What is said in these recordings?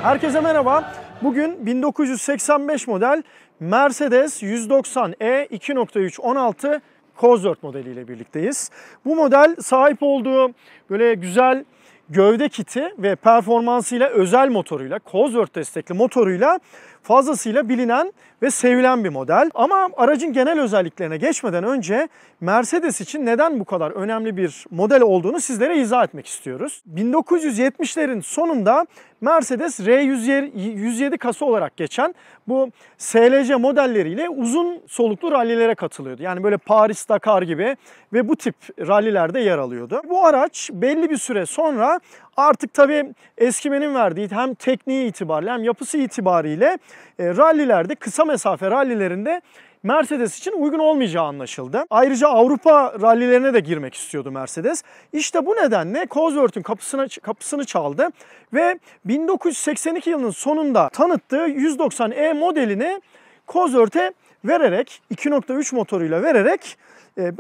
Herkese merhaba. Bugün 1985 model Mercedes 190E 2.3 16 Cosworth modeliyle birlikteyiz. Bu model sahip olduğu böyle güzel gövde kiti ve performansıyla, özel motoruyla, Cosworth destekli motoruyla fazlasıyla bilinen ve sevilen bir model. Ama aracın genel özelliklerine geçmeden önce Mercedes için neden bu kadar önemli bir model olduğunu sizlere izah etmek istiyoruz. 1970'lerin sonunda Mercedes R107 kasa olarak geçen bu SLC modelleriyle uzun soluklu rallilere katılıyordu. Yani böyle Paris-Dakar gibi ve bu tip rallilerde yer alıyordu. Bu araç belli bir süre sonra artık tabii eskimenin verdiği hem tekniği itibariyle hem yapısı itibariyle rallilerde, kısa mesafe rallilerinde Mercedes için uygun olmayacağı anlaşıldı. Ayrıca Avrupa rallilerine de girmek istiyordu Mercedes. İşte bu nedenle Cosworth'un kapısını çaldı ve 1982 yılının sonunda tanıttığı 190E modelini Cosworth'e vererek, 2.3 motoruyla vererek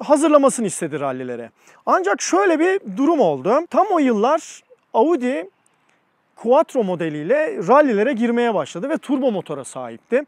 hazırlamasını istedi rallilere. Ancak şöyle bir durum oldu. Tam o yıllar Audi Quattro modeliyle rallilere girmeye başladı ve turbo motora sahipti.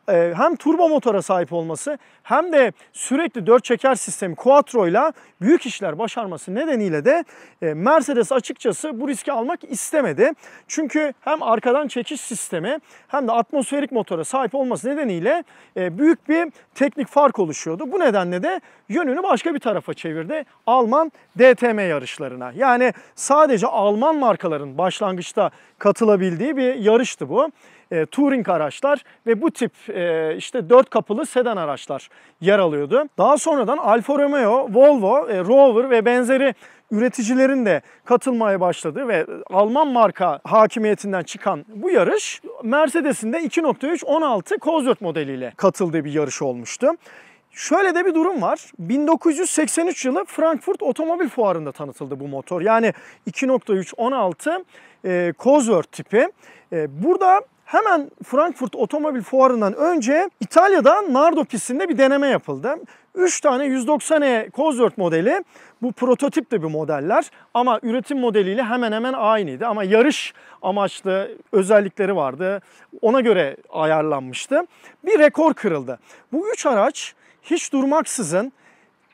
Hem turbo motora sahip olması hem de sürekli 4 çeker sistemi Quattro ile büyük işler başarması nedeniyle de Mercedes açıkçası bu riski almak istemedi. Çünkü hem arkadan çekiş sistemi hem de atmosferik motora sahip olması nedeniyle büyük bir teknik fark oluşuyordu. Bu nedenle de yönünü başka bir tarafa çevirdi. Alman DTM yarışlarına. Yani sadece Alman markaların başlangıçta katılabildiği bir yarıştı bu. Touring araçlar ve bu tip işte 4 kapılı sedan araçlar yer alıyordu. Daha sonradan Alfa Romeo, Volvo, Rover ve benzeri üreticilerin de katılmaya başladığı ve Alman marka hakimiyetinden çıkan bu yarış Mercedes'in de 2.3 16 Cosworth modeliyle katıldığı bir yarış olmuştu. Şöyle de bir durum var. 1983 yılı Frankfurt Otomobil Fuarı'nda tanıtıldı bu motor. Yani 2.3 16 Cosworth tipi. Burada hemen Frankfurt Otomobil Fuarı'ndan önce İtalya'da Nardo pistinde bir deneme yapıldı. 3 tane 190E Cosworth modeli, bu prototip de bir modeller ama üretim modeliyle hemen hemen aynıydı. Ama yarış amaçlı özellikleri vardı, ona göre ayarlanmıştı. Bir rekor kırıldı. Bu 3 araç hiç durmaksızın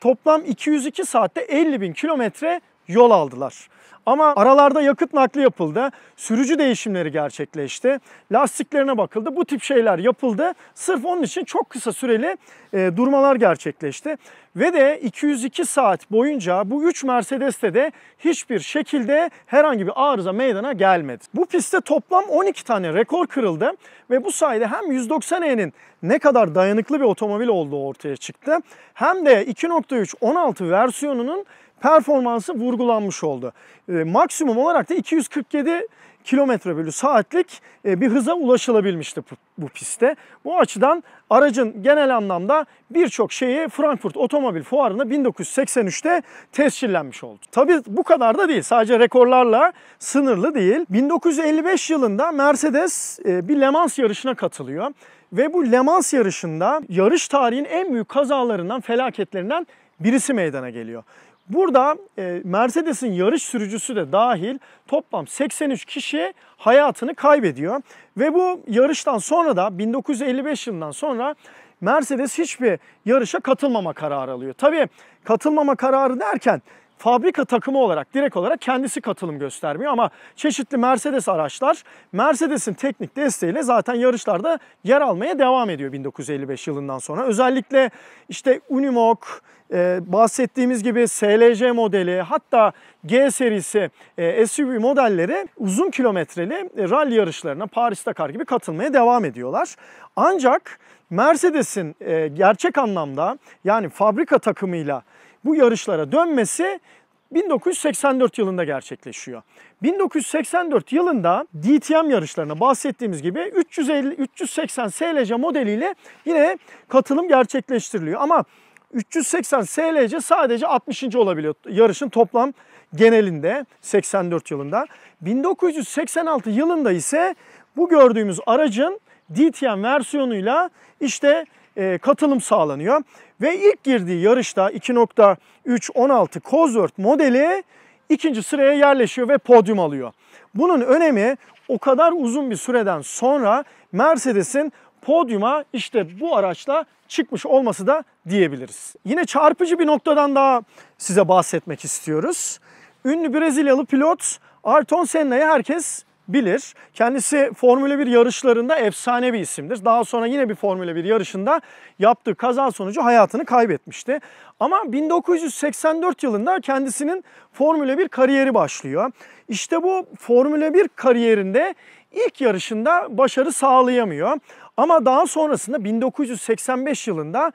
toplam 202 saatte 50.000 kilometre yol aldılar. Ama aralarda yakıt nakli yapıldı, sürücü değişimleri gerçekleşti, lastiklerine bakıldı, bu tip şeyler yapıldı. Sırf onun için çok kısa süreli durmalar gerçekleşti. Ve de 202 saat boyunca bu 3 Mercedes'te de hiçbir şekilde herhangi bir arıza meydana gelmedi. Bu pistte toplam 12 tane rekor kırıldı ve bu sayede hem 190E'nin ne kadar dayanıklı bir otomobil olduğu ortaya çıktı, hem de 2.3 16 versiyonunun performansı vurgulanmış oldu. Maksimum olarak da 247 km/saatlik bir hıza ulaşılabilmişti bu pistte. Bu açıdan aracın genel anlamda birçok şeyi Frankfurt Otomobil Fuarı'nda 1983'te tescillenmiş oldu. Tabii bu kadar da değil. Sadece rekorlarla sınırlı değil. 1955 yılında Mercedes bir Le Mans yarışına katılıyor. Ve bu Le Mans yarışında yarış tarihinin en büyük kazalarından, felaketlerinden birisi meydana geliyor. Burada Mercedes'in yarış sürücüsü de dahil toplam 83 kişi hayatını kaybediyor. Ve bu yarıştan sonra da 1955 yılından sonra Mercedes hiçbir yarışa katılmama kararı alıyor. Tabii katılmama kararı derken fabrika takımı olarak, direkt olarak kendisi katılım göstermiyor ama çeşitli Mercedes araçlar Mercedes'in teknik desteğiyle zaten yarışlarda yer almaya devam ediyor 1955 yılından sonra. Özellikle işte Unimog, bahsettiğimiz gibi SLC modeli, hatta G serisi SUV modelleri uzun kilometreli rally yarışlarına Paris-Dakar gibi katılmaya devam ediyorlar. Ancak Mercedes'in gerçek anlamda, yani fabrika takımıyla bu yarışlara dönmesi 1984 yılında gerçekleşiyor. 1984 yılında DTM yarışlarına bahsettiğimiz gibi 380 SLC modeliyle yine katılım gerçekleştiriliyor. Ama 380 SLC sadece 60. olabiliyor yarışın toplam genelinde 84 yılında. 1986 yılında ise bu gördüğümüz aracın DTM versiyonuyla işte katılım sağlanıyor. Ve ilk girdiği yarışta 2.3 16 Cosworth modeli ikinci sıraya yerleşiyor ve podyum alıyor. Bunun önemi o kadar uzun bir süreden sonra Mercedes'in podyuma işte bu araçla çıkmış olması da diyebiliriz. Yine çarpıcı bir noktadan daha size bahsetmek istiyoruz. Ünlü Brezilyalı pilot Ayrton Senna'yı herkes bilir. Kendisi Formula 1 yarışlarında efsane bir isimdir. Daha sonra yine bir Formula 1 yarışında yaptığı kaza sonucu hayatını kaybetmişti. Ama 1984 yılında kendisinin Formula 1 kariyeri başlıyor. İşte bu Formula 1 kariyerinde ilk yarışında başarı sağlayamıyor. Ama daha sonrasında 1985 yılında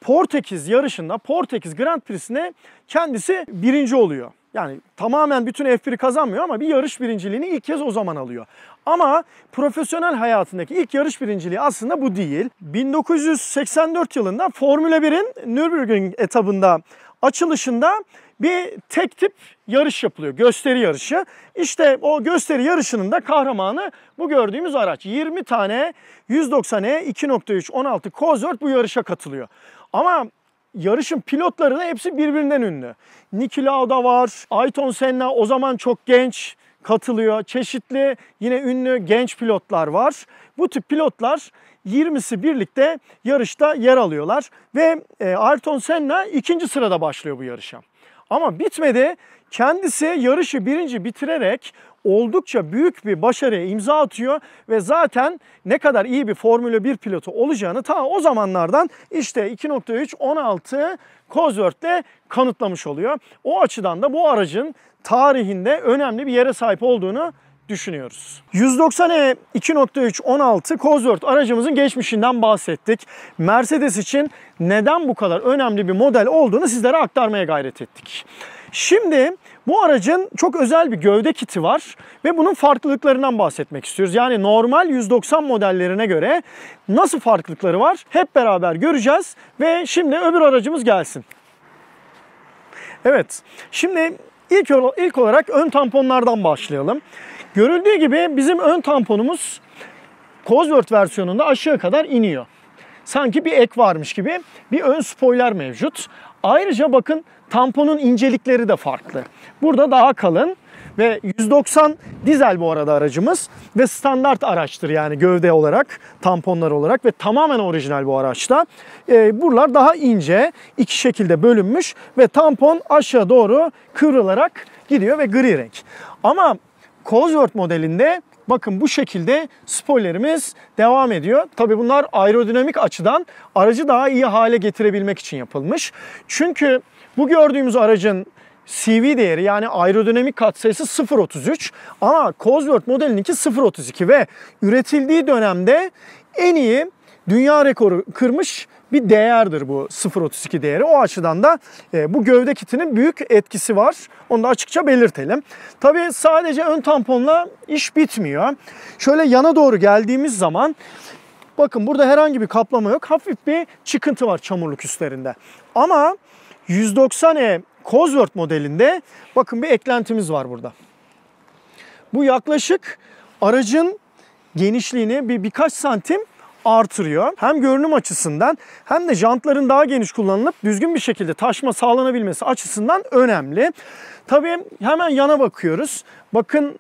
Portekiz yarışında, Portekiz Grand Prix'sine kendisi birinci oluyor. Yani tamamen bütün F1'i kazanmıyor ama bir yarış birinciliğini ilk kez o zaman alıyor. Ama profesyonel hayatındaki ilk yarış birinciliği aslında bu değil. 1984 yılında Formula 1'in Nürburgring etabında açılışında bir tek tip yarış yapılıyor. Gösteri yarışı. İşte o gösteri yarışının da kahramanı bu gördüğümüz araç. 20 tane 190E 2.3 16 Cosworth bu yarışa katılıyor. Ama yarışın pilotları da hepsi birbirinden ünlü. Niki Lauda var, Ayrton Senna o zaman çok genç katılıyor. Çeşitli yine ünlü genç pilotlar var. Bu tip pilotlar 20'si birlikte yarışta yer alıyorlar. Ve Ayrton Senna ikinci sırada başlıyor bu yarışa. Ama bitmedi. Kendisi yarışı birinci bitirerek oldukça büyük bir başarıya imza atıyor ve zaten ne kadar iyi bir Formula 1 pilotu olacağını ta o zamanlardan işte 2.3 16 Cosworth'le kanıtlamış oluyor. O açıdan da bu aracın tarihinde önemli bir yere sahip olduğunu düşünüyoruz. 190E 2.3 16 Cosworth aracımızın geçmişinden bahsettik. Mercedes için neden bu kadar önemli bir model olduğunu sizlere aktarmaya gayret ettik. Şimdi bu aracın çok özel bir gövde kiti var ve bunun farklılıklarından bahsetmek istiyoruz. Yani normal 190 modellerine göre nasıl farklılıkları var hep beraber göreceğiz ve şimdi öbür aracımız gelsin. Evet, şimdi ilk olarak ön tamponlardan başlayalım. Görüldüğü gibi bizim ön tamponumuz Cosworth versiyonunda aşağı kadar iniyor. Sanki bir ek varmış gibi bir ön spoiler mevcut. Ayrıca bakın tamponun incelikleri de farklı. Burada daha kalın ve 190 dizel bu arada aracımız ve standart araçtır yani gövde olarak, tamponlar olarak ve tamamen orijinal bu araçta. Buralar daha ince, iki şekilde bölünmüş ve tampon aşağı doğru kıvrılarak gidiyor ve gri renk. Ama Cosworth modelinde bakın bu şekilde spoilerimiz devam ediyor. Tabii bunlar aerodinamik açıdan aracı daha iyi hale getirebilmek için yapılmış. Çünkü bu gördüğümüz aracın CV değeri yani aerodinamik katsayısı 0.33 ama Cosworth modelininki 0.32 ve üretildiği dönemde en iyi dünya rekoru kırmış bir değerdir bu 0.32 değeri. O açıdan da bu gövde kitinin büyük etkisi var. Onu da açıkça belirtelim. Tabii sadece ön tamponla iş bitmiyor. Şöyle yana doğru geldiğimiz zaman bakın burada herhangi bir kaplama yok. Hafif bir çıkıntı var çamurluk üstlerinde. Ama 190E Cosworth modelinde bakın bir eklentimiz var burada. Bu yaklaşık aracın genişliğini birkaç santim artırıyor. Hem görünüm açısından hem de jantların daha geniş kullanılıp düzgün bir şekilde taşıma sağlanabilmesi açısından önemli. Tabii hemen yana bakıyoruz. Bakın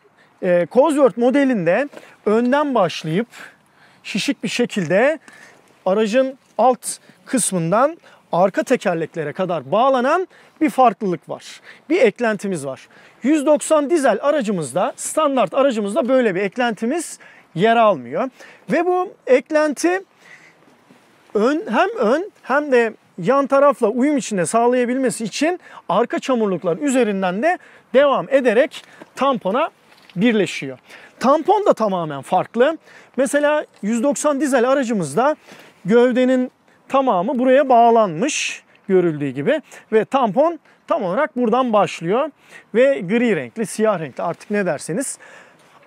Cosworth modelinde önden başlayıp şişik bir şekilde aracın alt kısmından arka tekerleklere kadar bağlanan bir farklılık var. Bir eklentimiz var. 190 dizel aracımızda, standart aracımızda böyle bir eklentimiz yer almıyor. Ve bu eklenti hem ön hem de yan tarafla uyum içinde sağlayabilmesi için arka çamurluklar üzerinden de devam ederek tampona birleşiyor. Tampon da tamamen farklı. Mesela 190 dizel aracımızda gövdenin tamamı buraya bağlanmış görüldüğü gibi ve tampon tam olarak buradan başlıyor ve gri renkli, siyah renkli artık ne derseniz.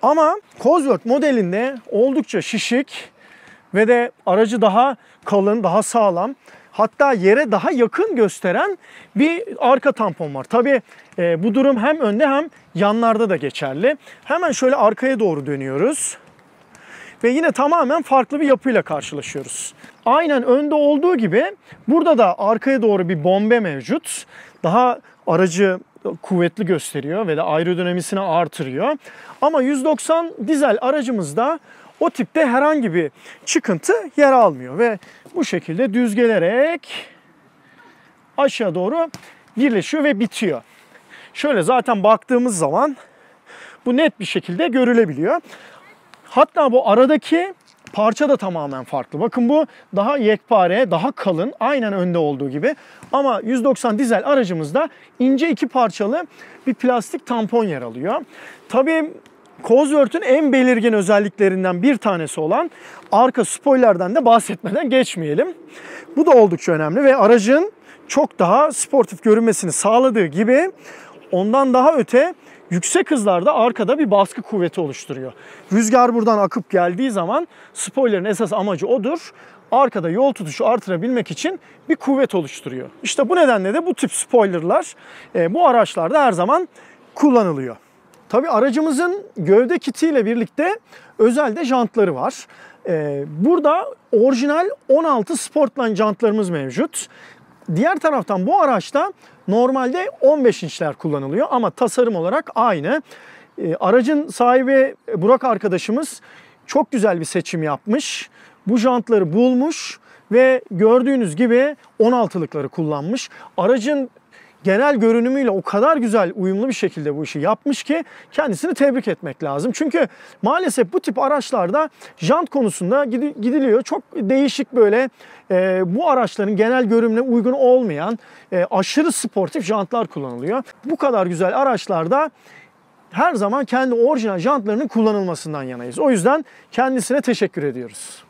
Ama Cosworth modelinde oldukça şişik ve de aracı daha kalın, daha sağlam, hatta yere daha yakın gösteren bir arka tampon var. Tabii bu durum hem önde hem yanlarda da geçerli. Hemen şöyle arkaya doğru dönüyoruz. Ve yine tamamen farklı bir yapıyla karşılaşıyoruz. Aynen önde olduğu gibi burada da arkaya doğru bir bombe mevcut. Daha aracı kuvvetli gösteriyor ve de aerodinamisini artırıyor. Ama 190 dizel aracımızda o tipte herhangi bir çıkıntı yer almıyor ve bu şekilde düz gelerek aşağı doğru birleşiyor ve bitiyor. Şöyle zaten baktığımız zaman bu net bir şekilde görülebiliyor. Hatta bu aradaki parça da tamamen farklı. Bakın bu daha yekpare, daha kalın, aynen önde olduğu gibi. Ama 190 dizel aracımızda ince iki parçalı bir plastik tampon yer alıyor. Tabii Cosworth'ün en belirgin özelliklerinden bir tanesi olan arka spoilerden de bahsetmeden geçmeyelim. Bu da oldukça önemli ve aracın çok daha sportif görünmesini sağladığı gibi ondan daha öte yüksek hızlarda arkada bir baskı kuvveti oluşturuyor. Rüzgar buradan akıp geldiği zaman spoiler'ın esas amacı odur. Arkada yol tutuşu artırabilmek için bir kuvvet oluşturuyor. İşte bu nedenle de bu tip spoiler'lar bu araçlarda her zaman kullanılıyor. Tabii aracımızın gövde kitiyle birlikte özel de jantları var. Burada orijinal 16 Sportline jantlarımız mevcut. Diğer taraftan bu araçta normalde 15 inçler kullanılıyor ama tasarım olarak aynı. Aracın sahibi Burak arkadaşımız çok güzel bir seçim yapmış. Bu jantları bulmuş ve gördüğünüz gibi 16'lıkları kullanmış. Aracın genel görünümüyle o kadar güzel, uyumlu bir şekilde bu işi yapmış ki kendisini tebrik etmek lazım. Çünkü maalesef bu tip araçlarda jant konusunda gidiliyor. Çok değişik böyle bu araçların genel görünümüne uygun olmayan aşırı sportif jantlar kullanılıyor. Bu kadar güzel araçlarda her zaman kendi orijinal jantlarının kullanılmasından yanayız. O yüzden kendisine teşekkür ediyoruz.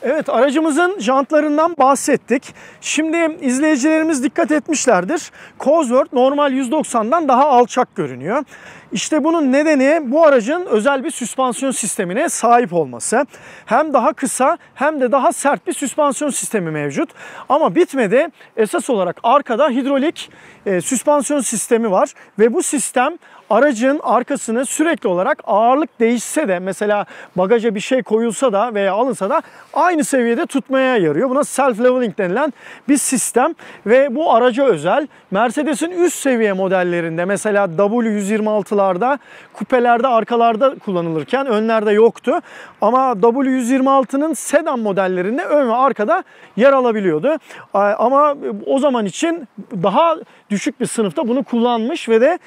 Evet, aracımızın jantlarından bahsettik. Şimdi izleyicilerimiz dikkat etmişlerdir. Cosworth normal 190'dan daha alçak görünüyor. İşte bunun nedeni bu aracın özel bir süspansiyon sistemine sahip olması. Hem daha kısa hem de daha sert bir süspansiyon sistemi mevcut. Ama bitmedi. Esas olarak arkada hidrolik süspansiyon sistemi var ve bu sistem aracın arkasını sürekli olarak ağırlık değişse de, mesela bagaja bir şey koyulsa da veya alınsa da aynı seviyede tutmaya yarıyor. Buna self-leveling denilen bir sistem ve bu araca özel. Mercedes'in üst seviye modellerinde, mesela W126'larda, kupelerde, arkalarda kullanılırken önlerde yoktu. Ama W126'nın sedan modellerinde ön ve arkada yer alabiliyordu. Ama o zaman için daha düşük bir sınıfta bunu kullanmış ve de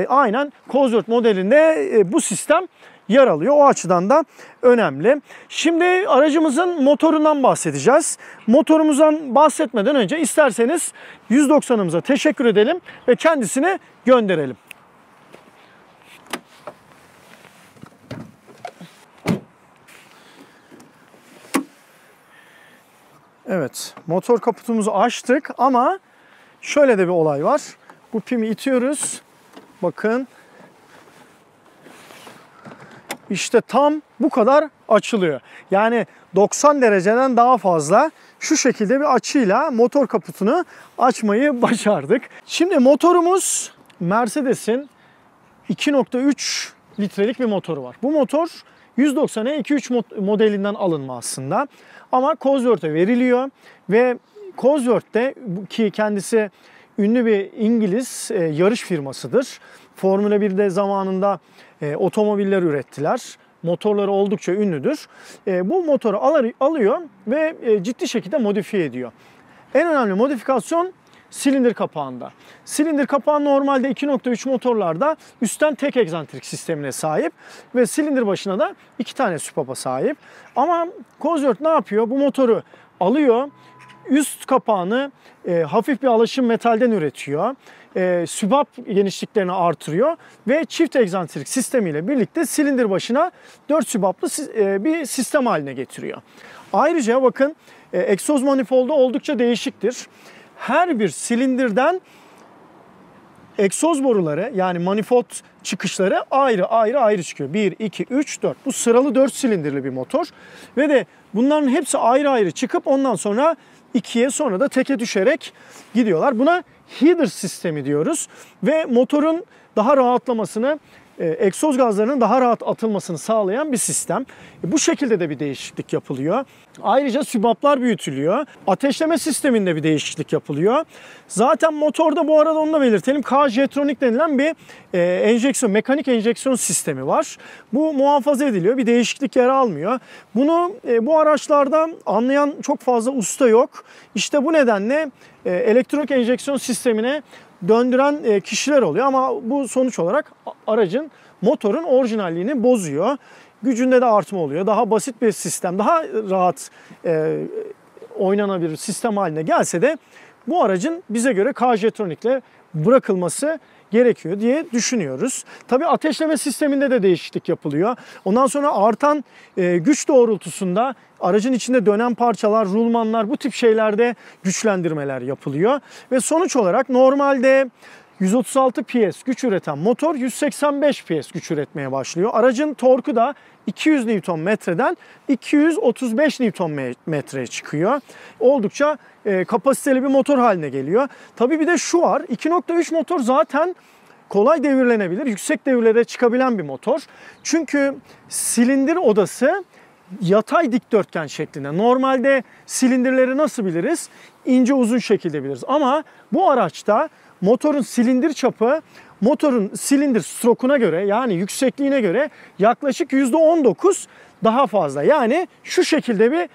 aynen Cosworth modelinde bu sistem yer alıyor. O açıdan da önemli. Şimdi aracımızın motorundan bahsedeceğiz. Motorumuzdan bahsetmeden önce isterseniz 190'ımıza teşekkür edelim ve kendisini gönderelim. Evet, motor kaputumuzu açtık ama şöyle de bir olay var. Bu pimi itiyoruz. Bakın. İşte tam bu kadar açılıyor. Yani 90 dereceden daha fazla şu şekilde bir açıyla motor kaputunu açmayı başardık. Şimdi motorumuz Mercedes'in 2.3 litrelik bir motoru var. Bu motor 190'a 2.3 modelinden alınma aslında. Ama Cosworth'e veriliyor ve Cosworth'te, ki kendisi ünlü bir İngiliz yarış firmasıdır. Formula 1'de zamanında otomobiller ürettiler. Motorları oldukça ünlüdür. Bu motoru alıyor ve ciddi şekilde modifiye ediyor. En önemli modifikasyon silindir kapağında. Silindir kapağı normalde 2.3 motorlarda üstten tek egzantrik sistemine sahip ve silindir başına da 2 tane süpapa sahip. Ama Cosworth ne yapıyor? Bu motoru alıyor, üst kapağını hafif bir alaşım metalden üretiyor. Sübap genişliklerini artırıyor ve çift egzantrik sistemiyle birlikte silindir başına 4 sübaplı bir sistem haline getiriyor. Ayrıca bakın egzoz manifoldu oldukça değişiktir. Her bir silindirden egzoz boruları, yani manifold çıkışları ayrı çıkıyor. 1, 2, 3, 4. Bu sıralı 4 silindirli bir motor. Ve de bunların hepsi ayrı çıkıp ondan sonra 2'ye, sonra da teke düşerek gidiyorlar. Buna header sistemi diyoruz ve motorun daha rahatlamasını, egzoz gazlarının daha rahat atılmasını sağlayan bir sistem. Bu şekilde de bir değişiklik yapılıyor. Ayrıca sübaplar büyütülüyor. Ateşleme sisteminde bir değişiklik yapılıyor. Zaten motorda, bu arada onu da belirtelim, K-Jetronic denilen bir mekanik enjeksiyon sistemi var. Bu muhafaza ediliyor. Bir değişiklik yer almıyor. Bunu bu araçlarda anlayan çok fazla usta yok. İşte bu nedenle elektronik enjeksiyon sistemine döndüren kişiler oluyor ama bu sonuç olarak aracın, motorun orijinalliğini bozuyor. Gücünde de artma oluyor. Daha basit bir sistem, daha rahat oynanabilir sistem haline gelse de bu aracın bize göre K-Jetronic'le bırakılması gerekiyor diye düşünüyoruz. Tabii ateşleme sisteminde de değişiklik yapılıyor. Ondan sonra artan güç doğrultusunda aracın içinde dönen parçalar, rulmanlar, bu tip şeylerde güçlendirmeler yapılıyor. Ve sonuç olarak normalde 136 PS güç üreten motor 185 PS güç üretmeye başlıyor. Aracın torku da 200 Nm'den 235 Nm'ye çıkıyor. Oldukça kapasiteli bir motor haline geliyor. Tabii bir de şu var, 2.3 motor zaten kolay devirlenebilir, yüksek devirlere çıkabilen bir motor. Çünkü silindir odası yatay dikdörtgen şeklinde. Normalde silindirleri nasıl biliriz? İnce uzun şekilde biliriz. Ama bu araçta motorun silindir çapı, motorun silindir stroke'una göre, yani yüksekliğine göre yaklaşık %19 daha fazla. Yani şu şekilde bir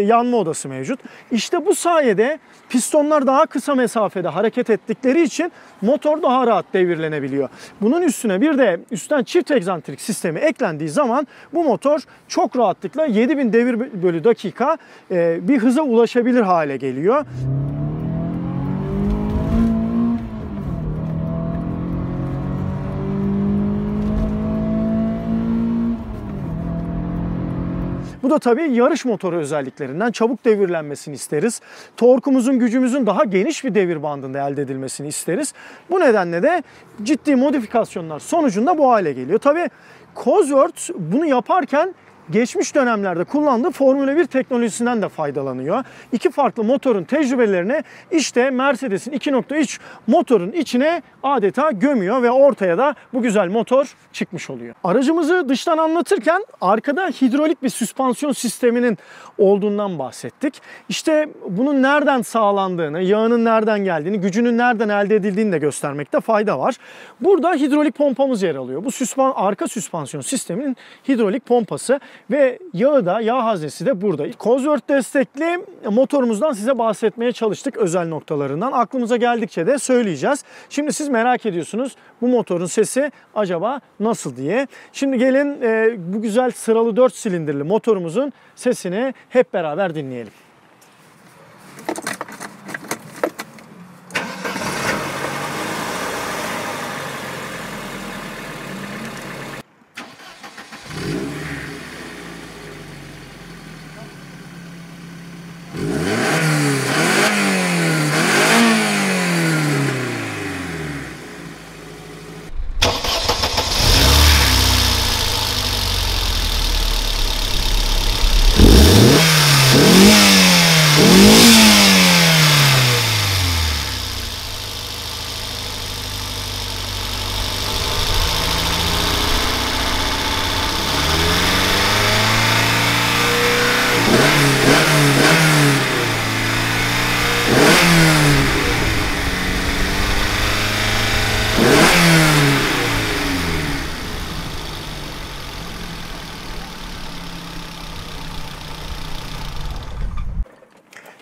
yanma odası mevcut. İşte bu sayede pistonlar daha kısa mesafede hareket ettikleri için motor daha rahat devirlenebiliyor. Bunun üstüne bir de üstten çift egzantrik sistemi eklendiği zaman bu motor çok rahatlıkla 7000 devir bölü dakika bir hıza ulaşabilir hale geliyor. Bu da tabii yarış motoru özelliklerinden, çabuk devirlenmesini isteriz. Torkumuzun, gücümüzün daha geniş bir devir bandında elde edilmesini isteriz. Bu nedenle de ciddi modifikasyonlar sonucunda bu hale geliyor. Tabii Cosworth bunu yaparken geçmiş dönemlerde kullandığı Formula 1 teknolojisinden de faydalanıyor. İki farklı motorun tecrübelerini işte Mercedes'in 2.3 motorun içine adeta gömüyor ve ortaya da bu güzel motor çıkmış oluyor. Aracımızı dıştan anlatırken arkada hidrolik bir süspansiyon sisteminin olduğundan bahsettik. İşte bunun nereden sağlandığını, yağının nereden geldiğini, gücünün nereden elde edildiğini de göstermekte fayda var. Burada hidrolik pompamız yer alıyor. Bu arka süspansiyon sisteminin hidrolik pompası ve yağı da, yağ haznesi de burada. Cosworth destekli motorumuzdan size bahsetmeye çalıştık, özel noktalarından. Aklımıza geldikçe de söyleyeceğiz. Şimdi siz merak ediyorsunuz bu motorun sesi acaba nasıl diye. Şimdi gelin bu güzel sıralı 4 silindirli motorumuzun sesini hep beraber dinleyelim.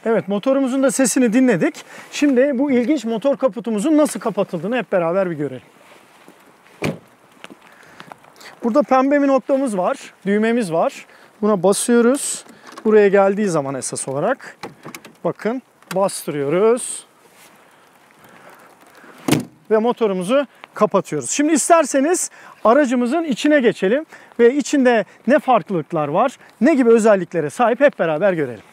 Evet, motorumuzun da sesini dinledik. Şimdi bu ilginç motor kaputumuzun nasıl kapatıldığını hep beraber bir görelim. Burada pembe bir noktamız var, düğmemiz var. Buna basıyoruz. Buraya geldiği zaman esas olarak bakın bastırıyoruz. Ve motorumuzu kapatıyoruz. Şimdi isterseniz aracımızın içine geçelim ve içinde ne farklılıklar var, ne gibi özelliklere sahip hep beraber görelim.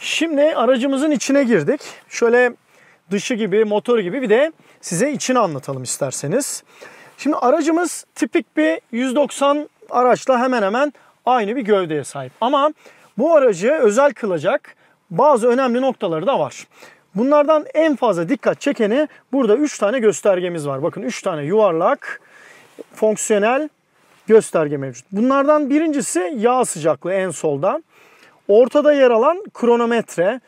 Şimdi aracımızın içine girdik. Şöyle dışı gibi, motoru gibi, bir de size içini anlatalım isterseniz. Şimdi aracımız tipik bir 190 araçla hemen hemen aynı bir gövdeye sahip. Ama bu aracı özel kılacak bazı önemli noktaları da var. Bunlardan en fazla dikkat çekeni burada 3 tane göstergemiz var. Bakın 3 tane yuvarlak fonksiyonel gösterge mevcut. Bunlardan birincisi yağ sıcaklığı en solda. Ortada yer alan kronometre,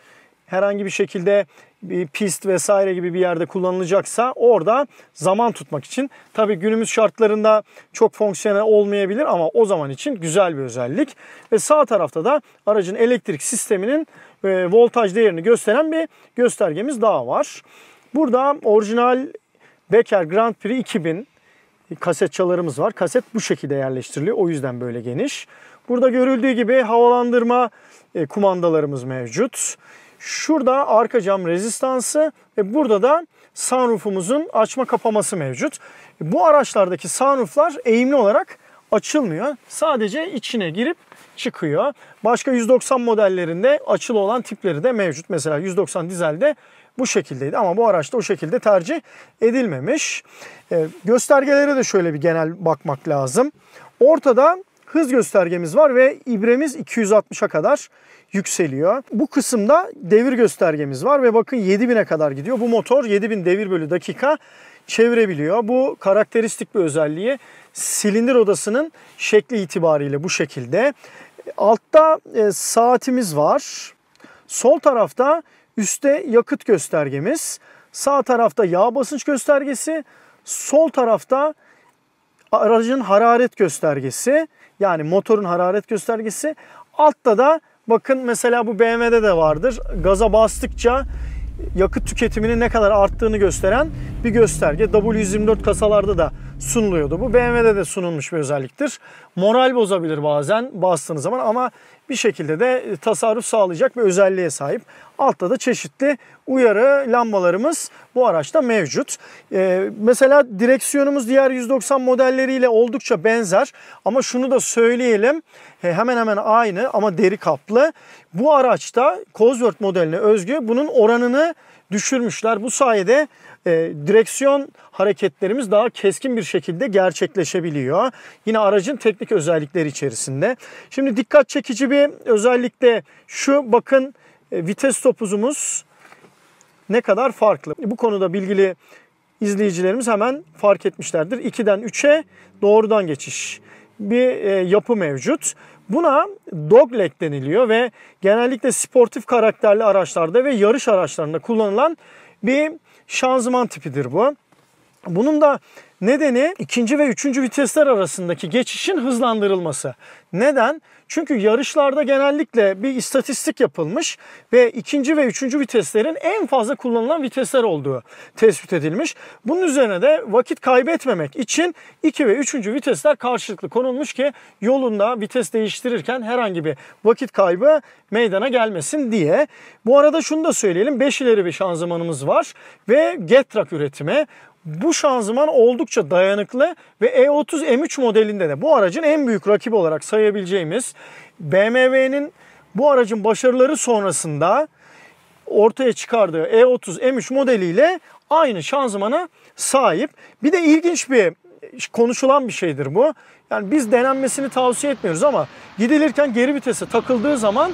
herhangi bir şekilde bir pist vesaire gibi bir yerde kullanılacaksa orada zaman tutmak için. Tabii günümüz şartlarında çok fonksiyonel olmayabilir ama o zaman için güzel bir özellik. Ve sağ tarafta da aracın elektrik sisteminin voltaj değerini gösteren bir göstergemiz daha var. Burada orijinal Becker Grand Prix 2000 kaset çalarımız var. Kaset bu şekilde yerleştiriliyor. O yüzden böyle geniş. Burada görüldüğü gibi havalandırma kumandalarımız mevcut. Şurada arka cam rezistansı ve burada da sunroofumuzun açma kapaması mevcut. Bu araçlardaki sunrooflar eğimli olarak açılmıyor. Sadece içine girip çıkıyor. Başka 190 modellerinde açılı olan tipleri de mevcut. Mesela 190 dizelde bu şekildeydi ama bu araçta o şekilde tercih edilmemiş. Göstergelere de şöyle bir genel bakmak lazım. Ortada hız göstergemiz var ve ibremiz 260'a kadar yükseliyor. Bu kısımda devir göstergemiz var ve bakın 7000'e kadar gidiyor. Bu motor 7000 devir bölü dakika çevirebiliyor. Bu karakteristik bir özelliği. Silindir odasının şekli itibariyle bu şekilde. Altta saatimiz var. Sol tarafta üstte yakıt göstergemiz. Sağ tarafta yağ basınç göstergesi. Sol tarafta aracın hararet göstergesi. Yani motorun hararet göstergesi. Altta da bakın mesela bu BMW'de de vardır. Gaza bastıkça yakıt tüketiminin ne kadar arttığını gösteren bir gösterge. W124 kasalarda da sunuluyordu. Bu BMW'de de sunulmuş bir özelliktir. Moral bozabilir bazen bastığınız zaman ama bir şekilde de tasarruf sağlayacak bir özelliğe sahip. Altta da çeşitli uyarı lambalarımız bu araçta mevcut. Mesela direksiyonumuz diğer 190 modelleriyle oldukça benzer. Ama şunu da söyleyelim. Hemen hemen aynı ama deri kaplı. Bu araçta Cosworth modeline özgü bunun oranını düşürmüşler. Bu sayede direksiyon hareketlerimiz daha keskin bir şekilde gerçekleşebiliyor. Yine aracın teknik özellikleri içerisinde. Şimdi dikkat çekici bir özellik de şu, bakın vites topuzumuz ne kadar farklı. Bu konuda bilgili izleyicilerimiz hemen fark etmişlerdir. 2'den 3'e doğrudan geçiş bir yapı mevcut. Buna dogleg deniliyor ve genellikle sportif karakterli araçlarda ve yarış araçlarında kullanılan bir şanzıman tipidir bu. Bunun da nedeni ikinci ve üçüncü vitesler arasındaki geçişin hızlandırılması. Neden? Çünkü yarışlarda genellikle bir istatistik yapılmış ve ikinci ve üçüncü viteslerin en fazla kullanılan vitesler olduğu tespit edilmiş. Bunun üzerine de vakit kaybetmemek için 2 ve 3. vitesler karşılıklı konulmuş ki yolunda vites değiştirirken herhangi bir vakit kaybı meydana gelmesin diye. Bu arada şunu da söyleyelim, 5 ileri bir şanzımanımız var ve Getrack üretimi. Bu şanzıman oldukça dayanıklı ve E30 M3 modelinde de bu aracın en büyük rakibi olarak sayabileceğimiz BMW'nin bu aracın başarıları sonrasında ortaya çıkardığı E30 M3 modeliyle aynı şanzımana sahip. Bir de ilginç bir konuşulan bir şeydir bu. Yani biz denenmesini tavsiye etmiyoruz ama gidilirken geri vitese takıldığı zaman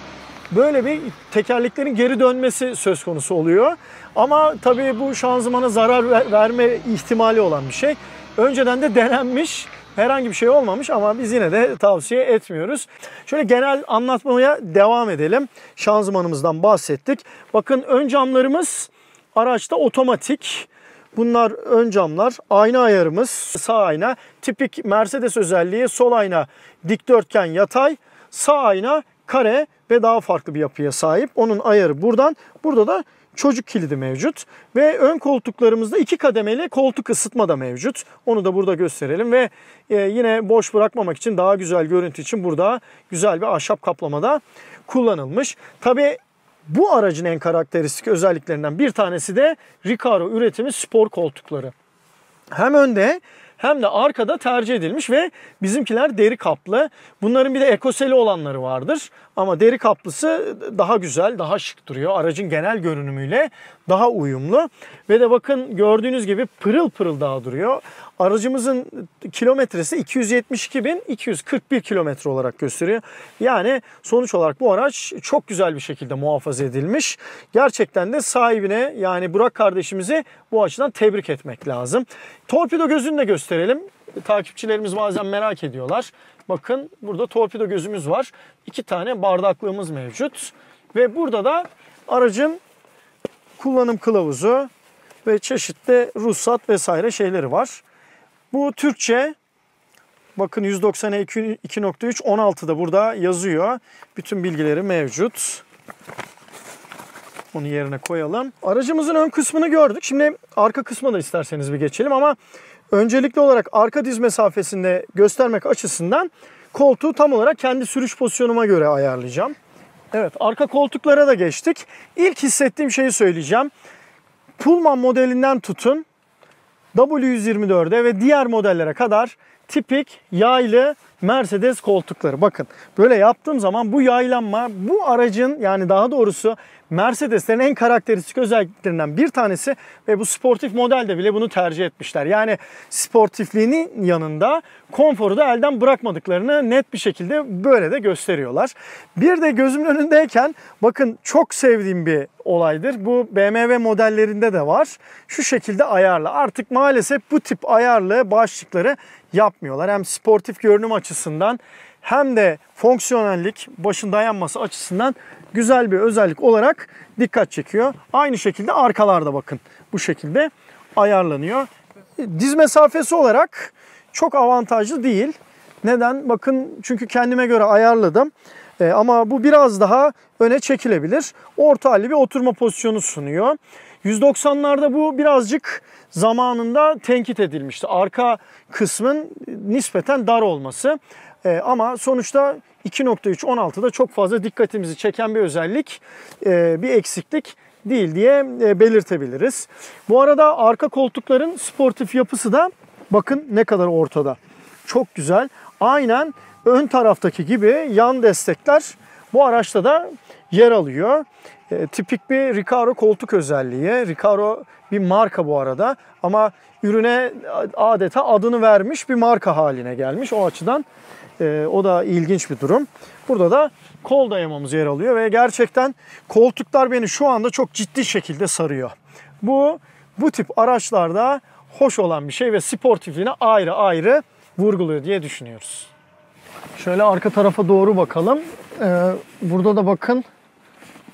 böyle bir tekerleklerin geri dönmesi söz konusu oluyor. Ama tabii bu şanzımana zarar verme ihtimali olan bir şey. Önceden de denenmiş, herhangi bir şey olmamış ama biz yine de tavsiye etmiyoruz. Şöyle genel anlatmaya devam edelim. Şanzımanımızdan bahsettik. Bakın ön camlarımız araçta otomatik. Bunlar ön camlar. Ayna ayarımız sağ ayna. Tipik Mercedes özelliği sol ayna dikdörtgen yatay, sağ ayna kare ve daha farklı bir yapıya sahip. Onun ayarı buradan. Burada da çocuk kilidi mevcut. Ve ön koltuklarımızda 2 kademeli koltuk ısıtma da mevcut. Onu da burada gösterelim ve yine boş bırakmamak için, daha güzel görüntü için burada güzel bir ahşap kaplamada kullanılmış. Tabii bu aracın en karakteristik özelliklerinden bir tanesi de Recaro üretimi spor koltukları. Hem önde hem de arkada tercih edilmiş ve bizimkiler deri kaplı. Bunların bir de ekoseli olanları vardır. Ama deri kaplısı daha güzel, daha şık duruyor. Aracın genel görünümüyle daha uyumlu. Ve de bakın gördüğünüz gibi pırıl pırıl daha duruyor. Aracımızın kilometresi 272.241 kilometre olarak gösteriyor. Yani sonuç olarak bu araç çok güzel bir şekilde muhafaza edilmiş. Gerçekten de sahibine, yani Burak kardeşimizi bu açıdan tebrik etmek lazım. Torpido gözünü de gösterelim. Takipçilerimiz bazen merak ediyorlar. Bakın burada torpido gözümüz var. 2 tane bardaklığımız mevcut. Ve burada da aracın kullanım kılavuzu ve çeşitli ruhsat vesaire şeyleri var. Bu Türkçe. Bakın 190'a 2.3 16'da burada yazıyor. Bütün bilgileri mevcut. Onu yerine koyalım. Aracımızın ön kısmını gördük. Şimdi arka kısmına da isterseniz bir geçelim ama öncelikli olarak arka diz mesafesinde göstermek açısından koltuğu tam olarak kendi sürüş pozisyonuma göre ayarlayacağım. Evet, arka koltuklara da geçtik. İlk hissettiğim şeyi söyleyeceğim. Pullman modelinden tutun W124'e ve diğer modellere kadar tipik yaylı Mercedes koltukları. Bakın böyle yaptığım zaman bu yaylanma bu aracın, yani daha doğrusu Mercedes'lerin en karakteristik özelliklerinden bir tanesi ve bu sportif modelde bile bunu tercih etmişler. Yani sportifliğinin yanında konforu da elden bırakmadıklarını net bir şekilde böyle de gösteriyorlar. Bir de gözümün önündeyken bakın çok sevdiğim bir olaydır. Bu BMW modellerinde de var. Şu şekilde ayarlı. Artık maalesef bu tip ayarlı başlıkları yapmıyorlar. Hem sportif görünüm açısından hem de fonksiyonellik, başın dayanması açısından güzel bir özellik olarak dikkat çekiyor. Aynı şekilde arkalarda bakın bu şekilde ayarlanıyor. Diz mesafesi olarak çok avantajlı değil. Neden? Bakın çünkü kendime göre ayarladım. Ama bu biraz daha öne çekilebilir. Orta halli bir oturma pozisyonu sunuyor. 190'larda bu birazcık zamanında tenkit edilmişti. Arka kısmın nispeten dar olması. Ama sonuçta 2.3 16'da çok fazla dikkatimizi çeken bir özellik, bir eksiklik değil diye belirtebiliriz. Bu arada arka koltukların sportif yapısı da bakın ne kadar ortada. Çok güzel. Aynen ön taraftaki gibi yan destekler bu araçta da yer alıyor. Tipik bir Recaro koltuk özelliği. Recaro bir marka bu arada ama ürüne adeta adını vermiş bir marka haline gelmiş. O açıdan o da ilginç bir durum. Burada da kol dayamamız yer alıyor ve gerçekten koltuklar beni şu anda çok ciddi şekilde sarıyor. Bu tip araçlarda hoş olan bir şey ve sportifliğine ayrı ayrı vurguluyor diye düşünüyoruz. Şöyle arka tarafa doğru bakalım. Burada da bakın.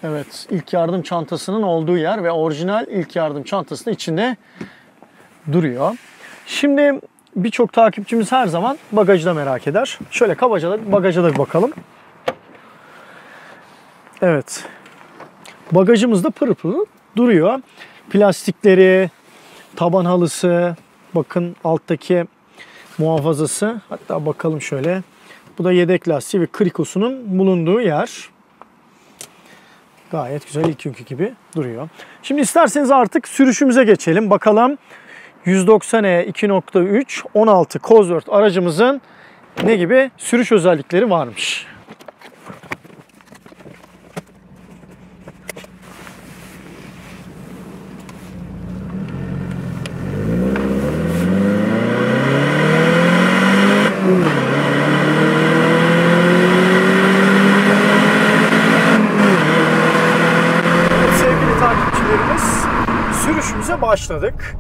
Evet, ilk yardım çantasının olduğu yer ve orijinal ilk yardım çantası da içinde duruyor. Şimdi birçok takipçimiz her zaman bagajı da merak eder. Şöyle kabaca da bagaja da bir bakalım. Evet. Bagajımız da pırıl pırıl duruyor. Plastikleri, taban halısı, bakın alttaki muhafazası. Hatta bakalım şöyle. Bu da yedek lastiği ve krikosunun bulunduğu yer. Gayet güzel, ilk günkü gibi duruyor. Şimdi isterseniz artık sürüşümüze geçelim. Bakalım 190e 2.3 16 Cosworth aracımızın ne gibi sürüş özellikleri varmış. Sürüşümüze başladık.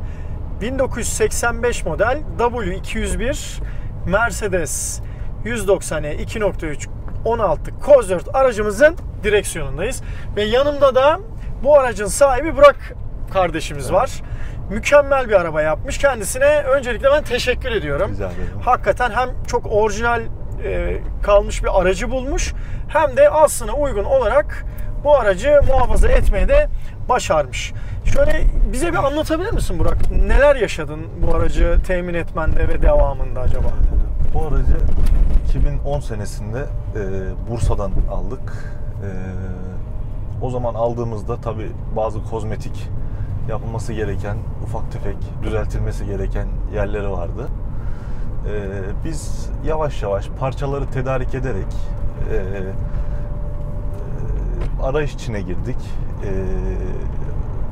1985 model W201 Mercedes 190'e 2.3 16 Cosworth aracımızın direksiyonundayız. Ve yanımda da bu aracın sahibi Burak kardeşimiz var. Mükemmel bir araba yapmış. Kendisine öncelikle ben teşekkür ediyorum. Rica ederim. Hakikaten hem çok orijinal kalmış bir aracı bulmuş hem de aslına uygun olarak bu aracı muhafaza etmeye de başarmış. Şöyle bize bir anlatabilir misin Burak? Neler yaşadın bu aracı temin etmende ve devamında acaba? Bu aracı 2010 senesinde Bursa'dan aldık. O zaman aldığımızda tabii bazı kozmetik yapılması gereken, ufak tefek düzeltilmesi gereken yerleri vardı. Biz yavaş yavaş parçaları tedarik ederek arayış içine girdik.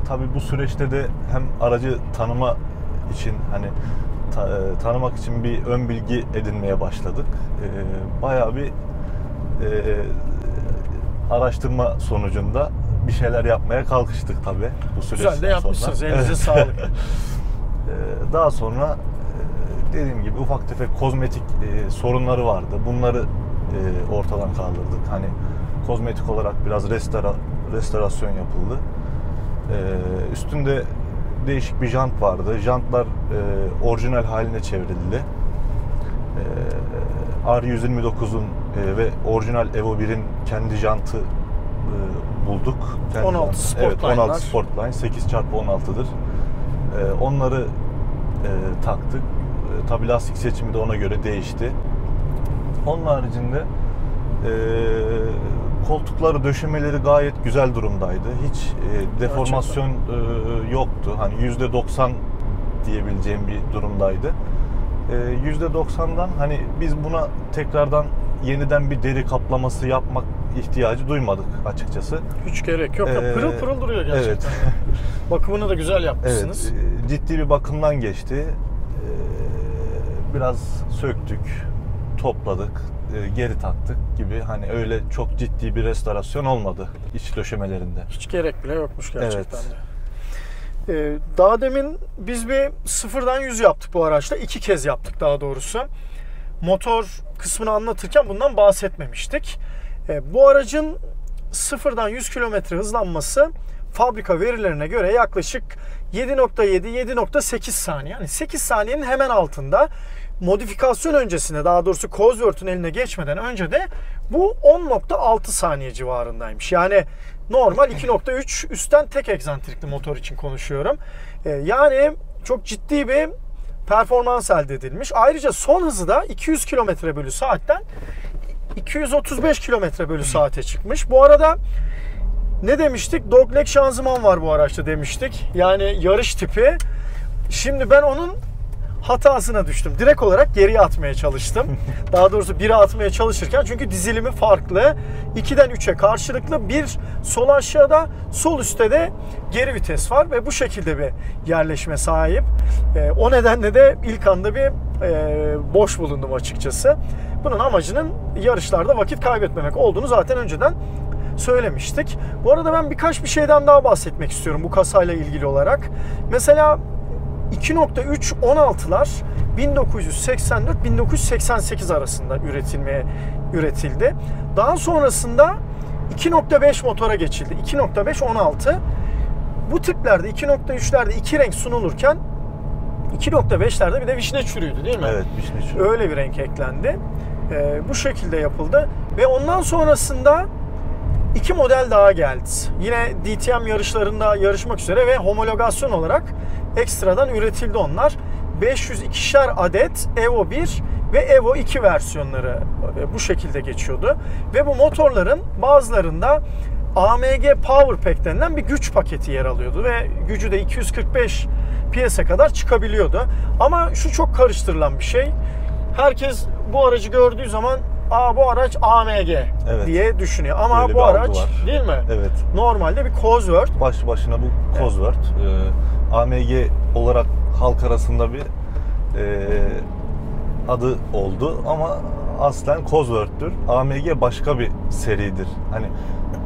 Tabii bu süreçte de hem aracı tanıma için hani tanımak için bir ön bilgi edinmeye başladık. Bayağı bir araştırma sonucunda bir şeyler yapmaya kalkıştık tabii bu süreçten sonra. Güzel de yapmışsınız. Elinize sağlık. Daha sonra dediğim gibi ufak tefek kozmetik sorunları vardı. Bunları ortadan kaldırdık. Hani kozmetik olarak biraz restorasyon yapıldı. Üstünde değişik bir jant vardı. Jantlar orijinal haline çevrildi. R129'un ve orijinal Evo 1'in kendi jantı bulduk. Kendi 16 Sportline. Evet, 16 Sportline 8x16'dır. Onları taktık. Tabii lastik seçimi de ona göre değişti. Onun haricinde koltukları, döşemeleri gayet güzel durumdaydı. Hiç deformasyon yoktu. Hani %90 diyebileceğim bir durumdaydı. %90'dan hani biz buna tekrardan yeniden bir deri kaplaması yapmak ihtiyacı duymadık açıkçası. Hiç gerek yok. Pırıl pırıl duruyor gerçekten. Evet. Bakımını da güzel yapmışsınız. Evet, ciddi bir bakımdan geçti. Biraz söktük, topladık, geri taktık gibi, hani öyle çok ciddi bir restorasyon olmadı iç döşemelerinde. Hiç gerek bile yokmuş gerçekten Evet. de. Daha demin biz bir 0'dan 100 yaptık bu araçla. 2 kez yaptık daha doğrusu. Motor kısmını anlatırken bundan bahsetmemiştik. Bu aracın 0'dan 100 km hızlanması fabrika verilerine göre yaklaşık 7.7-7.8 saniye. Yani 8 saniyenin hemen altında. Modifikasyon öncesinde, daha doğrusu Cosworth'un eline geçmeden önce de bu 10.6 saniye civarındaymış. Yani normal 2.3 üstten tek egzantrikli motor için konuşuyorum. Yani çok ciddi bir performans elde edilmiş. Ayrıca son hızı da 200 km/saatten 235 km/saate çıkmış. Bu arada ne demiştik? Dogleg şanzıman var bu araçta demiştik. Yani yarış tipi. Şimdi ben onun hatasına düştüm. Direkt olarak geriye atmaya çalıştım. Daha doğrusu 1'e atmaya çalışırken, çünkü dizilimi farklı. 2'den 3'e karşılıklı, bir sol aşağıda, sol üstte de geri vites var ve bu şekilde bir yerleşime sahip. O nedenle de ilk anda bir boş bulundum açıkçası. Bunun amacının yarışlarda vakit kaybetmemek olduğunu zaten önceden söylemiştik. Bu arada ben birkaç bir şeyden daha bahsetmek istiyorum bu kasayla ilgili olarak. Mesela 2.3 16'lar 1984-1988 arasında üretildi. Daha sonrasında 2.5 motora geçildi. 2.5 16. Bu tiplerde 2.3'lerde iki renk sunulurken 2.5'lerde bir de vişne çürüydü değil mi? Evet, vişne çürüğü. Öyle bir renk eklendi. Bu şekilde yapıldı ve ondan sonrasında 2 model daha geldi. Yine DTM yarışlarında yarışmak üzere ve homologasyon olarak ekstradan üretildi onlar. 502'şer adet Evo 1 ve Evo 2 versiyonları bu şekilde geçiyordu. Ve bu motorların bazılarında AMG Power Pack denilen bir güç paketi yer alıyordu ve gücü de 245 PS'e kadar çıkabiliyordu. Ama şu çok karıştırılan bir şey. Herkes bu aracı gördüğü zaman bu araç AMG diye düşünüyor. Ama öyle bu araç değil mi? Evet. Normalde bir Cosworth. Başlı başına bu Cosworth. Evet. AMG olarak halk arasında bir adı oldu ama aslen Cosworth'tür. AMG başka bir seridir. Hani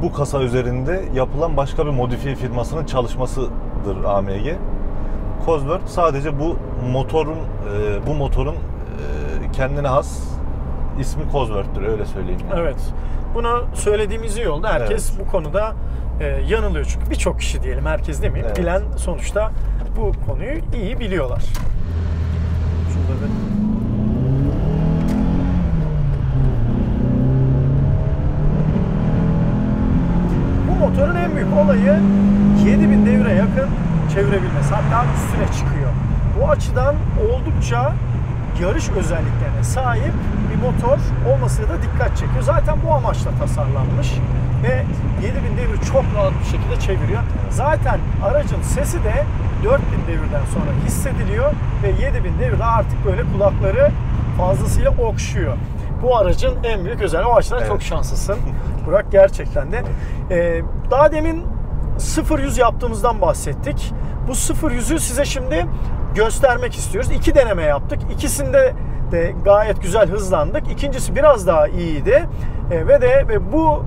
bu kasa üzerinde yapılan başka bir modifiye firmasının çalışmasıdır AMG. Cosworth sadece bu motorun kendine has ismi Cosworth'tür, öyle söyleyeyim. Yani. Evet. Bunu söylediğimiz iyi oldu. Herkes bu konuda yanılıyor çünkü. Birçok kişi diyelim, herkes demeyeyim. Evet. Bilen sonuçta bu konuyu iyi biliyorlar. Şurada bir... Bu motorun en büyük olayı 7000 devre yakın çevirebilmesi. Hatta üstüne çıkıyor. Bu açıdan oldukça yarış özelliklerine sahip bir motor olması da dikkat çekiyor. Zaten bu amaçla tasarlanmış ve 7000 devir çok rahat bir şekilde çeviriyor. Zaten aracın sesi de 4000 devirden sonra hissediliyor ve 7000 devirde artık böyle kulakları fazlasıyla okşuyor. Bu aracın en büyük özelliği. O açıdan Evet. çok şanslısın Burak, gerçekten de. Daha demin 0-100 yaptığımızdan bahsettik. Bu 0-100'ü size şimdi göstermek istiyoruz. 2 deneme yaptık. İkisinde de gayet güzel hızlandık. İkincisi biraz daha iyiydi. Ve bu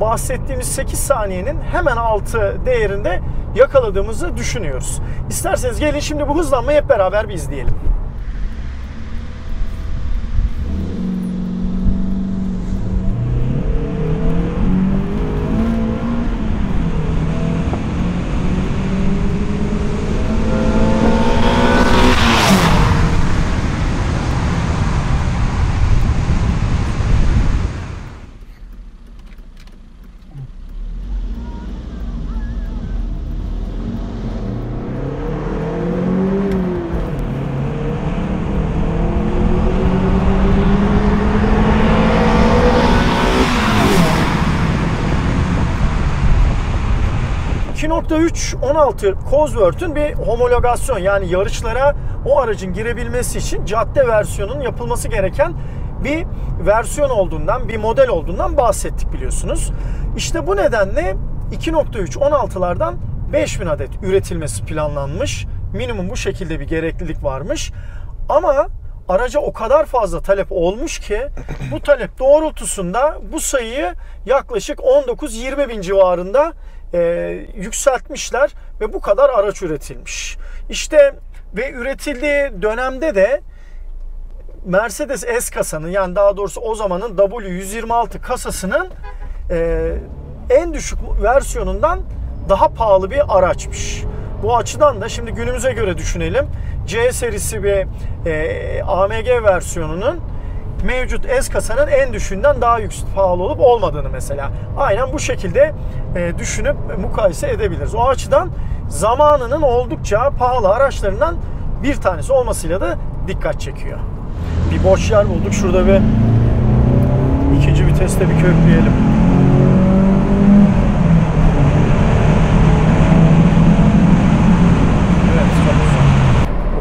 bahsettiğimiz 8 saniyenin hemen altı değerinde yakaladığımızı düşünüyoruz. İsterseniz gelin şimdi bu hızlanmayı hep beraber bir izleyelim. .3.16 Cosworth'ün bir homologasyon, yani yarışlara o aracın girebilmesi için cadde versiyonunun yapılması gereken bir versiyon olduğundan, bir model olduğundan bahsettik biliyorsunuz. İşte bu nedenle 2.3.16'lardan 5000 adet üretilmesi planlanmış. Minimum bu şekilde bir gereklilik varmış. Ama araca o kadar fazla talep olmuş ki bu talep doğrultusunda bu sayıyı yaklaşık 19-20 bin civarında yükseltmişler ve bu kadar araç üretilmiş. İşte ve üretildiği dönemde de Mercedes S kasanın, yani daha doğrusu o zamanın W126 kasasının en düşük versiyonundan daha pahalı bir araçmış. Bu açıdan da şimdi günümüze göre düşünelim. C serisi ve AMG versiyonunun mevcut S kasanın en düşüğünden daha yüksek, pahalı olup olmadığını mesela aynen bu şekilde düşünüp mukayese edebiliriz. O açıdan zamanının oldukça pahalı araçlarından bir tanesi olmasıyla da dikkat çekiyor. Bir boş yer bulduk. Şurada bir ikinci viteste bir kökleyelim.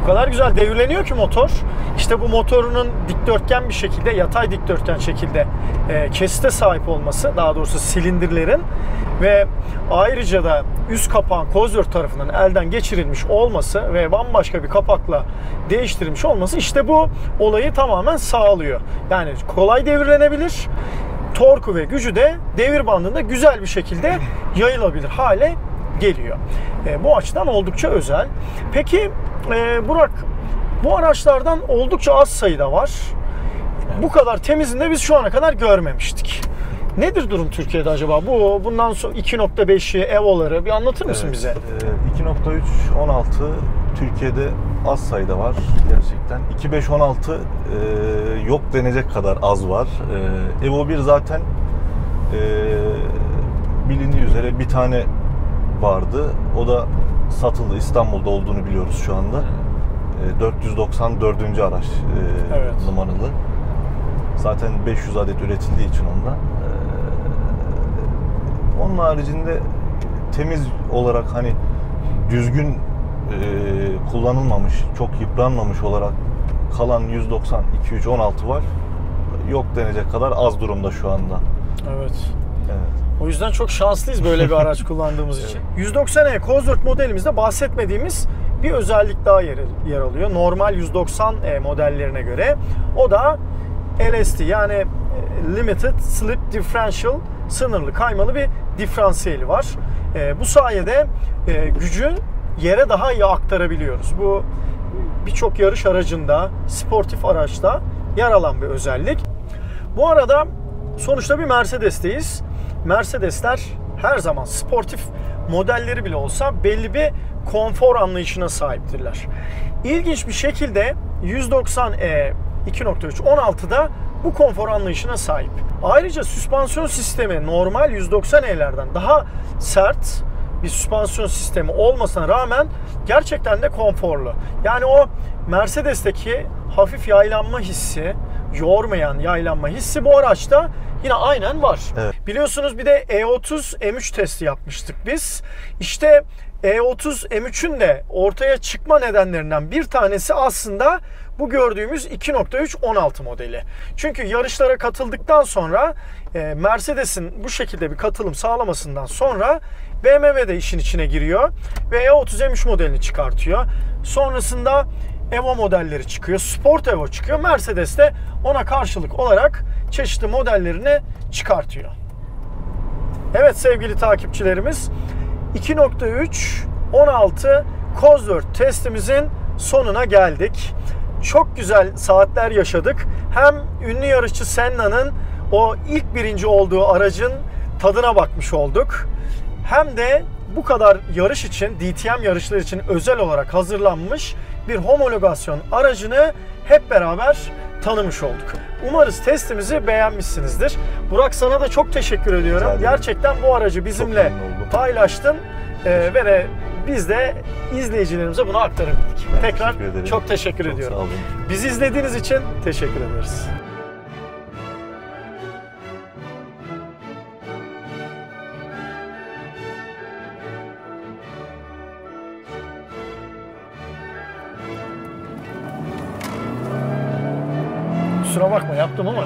O kadar güzel devirleniyor ki motor. İşte bu motorunun dikdörtgen bir şekilde, yatay dikdörtgen şekilde kesite sahip olması, daha doğrusu silindirlerin ve ayrıca da üst kapağın Cosworth tarafından elden geçirilmiş olması ve bambaşka bir kapakla değiştirilmiş olması işte bu olayı tamamen sağlıyor. Yani kolay devirlenebilir, torku ve gücü de devir bandında güzel bir şekilde yayılabilir hale geliyor. Bu açıdan oldukça özel. Peki Burak, bu araçlardan oldukça az sayıda var. Bu kadar temizini de biz şu ana kadar görmemiştik. Nedir durum Türkiye'de acaba? Bundan sonra 2.5'i, Evo'ları bir anlatır mısın bize? 2.3.16 Türkiye'de az sayıda var gerçekten. 2.5.16 yok denecek kadar az var. Evo 1 zaten bilindiği üzere bir tane vardı. O da satıldı. İstanbul'da olduğunu biliyoruz şu anda. 494. araç evet, numaralı. Zaten 500 adet üretildiği için ondan. Onun haricinde temiz olarak hani düzgün kullanılmamış, çok yıpranmamış olarak kalan 190, 2.3.16 var. Yok denecek kadar az durumda şu anda. Evet. Evet. O yüzden çok şanslıyız böyle bir araç kullandığımız için. 190E Cosworth modelimizde bahsetmediğimiz bir özellik daha yer alıyor. Normal 190E modellerine göre. O da LSD, yani Limited Slip Differential, sınırlı kaymalı bir diferansiyeli var. Bu sayede gücü yere daha iyi aktarabiliyoruz. Bu birçok yarış aracında, sportif araçta yer alan bir özellik. Bu arada sonuçta bir Mercedes'teyiz. Mercedesler her zaman sportif modelleri bile olsa belli bir konfor anlayışına sahiptirler. İlginç bir şekilde 190E 2.3.16'da bu konfor anlayışına sahip. Ayrıca süspansiyon sistemi normal 190E'lerden daha sert bir süspansiyon sistemi olmasına rağmen gerçekten de konforlu. Yani o Mercedes'teki hafif yaylanma hissi, yormayan yaylanma hissi bu araçta yine aynen var. Evet. Biliyorsunuz bir de E30 M3 testi yapmıştık biz. İşte E30 M3'ün de ortaya çıkma nedenlerinden bir tanesi aslında bu gördüğümüz 2.3 16 modeli. Çünkü yarışlara katıldıktan sonra Mercedes'in bu şekilde bir katılım sağlamasından sonra BMW de işin içine giriyor ve E30 M3 modelini çıkartıyor. Sonrasında Evo modelleri çıkıyor, Sport Evo çıkıyor. Mercedes de ona karşılık olarak çeşitli modellerini çıkartıyor. Evet sevgili takipçilerimiz, 2.3 16 Cosworth testimizin sonuna geldik. Çok güzel saatler yaşadık. Hem ünlü yarışçı Senna'nın o ilk birinci olduğu aracın tadına bakmış olduk. Hem de bu kadar yarış için, DTM yarışları için özel olarak hazırlanmış bir homologasyon aracını hep beraber tanımış olduk. Umarız testimizi beğenmişsinizdir. Burak, sana da çok teşekkür ediyorum. Gerçekten bu aracı bizimle paylaştın ve de biz de izleyicilerimize bunu aktarabildik. Tekrar çok teşekkür ediyorum. Sağ olun. Bizi izlediğiniz için teşekkür ederiz. Kusura bakma, yaptım ama